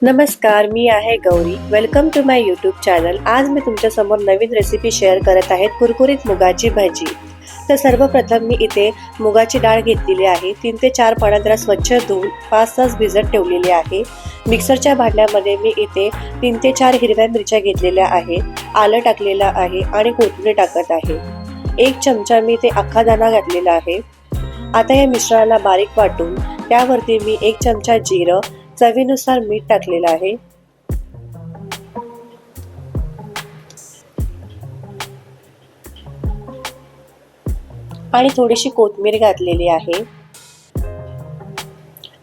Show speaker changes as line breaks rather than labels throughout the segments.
नमस्कार, मी आहे Gauri. Welcome to my YouTube channel. आज मी तुमच्यासमोर नवीन रेसिपी शेअर करत आहे, कुरकुरीत मुगाची भाजी. तर सर्वप्रथम मी इथे मुगाची डाळ घेतलेली आहे. 3 ते 4 पाण्यात त्याला स्वच्छ धुवून 5 तास भिजत ठेवलेली आहे. मिक्सरच्या भांड्यामध्ये मी इथे 3 ते 4 हिरव्या मिरच्या घेतलेल्या आहे, आलं टाकलेलं आहे आणि कोथिंबीर टाकत आहे. 1 चमचा मी इथे अख्खा दाणा घातलेला आहे. आता या मिश्रणाला बारीक वाटून त्यावरती मी 1 चमचा जिरं, चवीनुसार मीठ टाकलेलं आहे. आणि थोडीशी कोथिंबीर घातलेली आहे.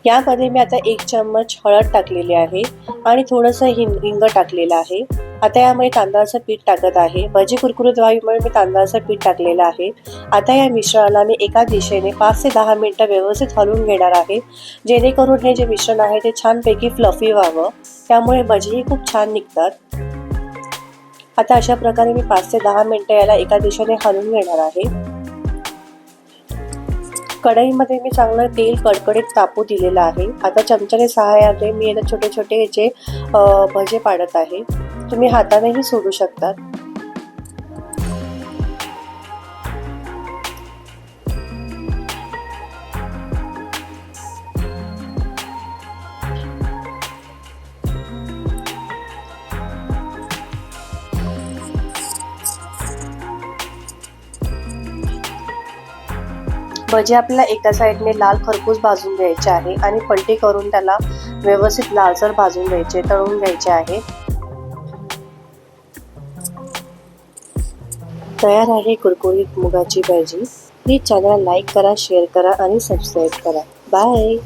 यामध्ये मी आता 1 चम्मच हळद टाकलेली आहे आणि थोडंसं हिंग टाकलेलं आहे. आता यामध्ये तांदळाचं पीठ टाकत आहे. भाजी कुरकुरीत व्हावीमुळे मी तांदळाचं पीठ टाकलेलं आहे. आता या मिश्रणाला मी एका दिशेने 5 ते 10 मिनिटं व्यवस्थित हलवून घेणार आहे, जेणेकरून हे जे मिश्रण आहे ते छानपैकी फ्लफी व्हावं. त्यामुळे भजीही खूप छान निघतात. आता अशा प्रकारे मी 5 ते 10 मिनिटं याला एका दिशेने हलवून घेणार आहे. कढईमध्ये मी चांगलं तेल कडकडीत तापू दिलेलं आहे. आता चमच्याने सहाय्याने मी याला छोटे छोटे याचे भजे पाडत आहे. तुम्ही हातानेही सोडू शकतात. भजे आपल्याला एका साईडने लाल खरपूस भाजून घ्यायचे आहे आणि पलटी करून त्याला व्यवस्थित लालसर भाजून घ्यायचे, तळून घ्यायचे आहे. तयार आहे कुरकुरीत मुगाची भाजी. प्लीज चॅनल लाईक करा, शेअर करा आणि सबस्क्राईब करा. बाय.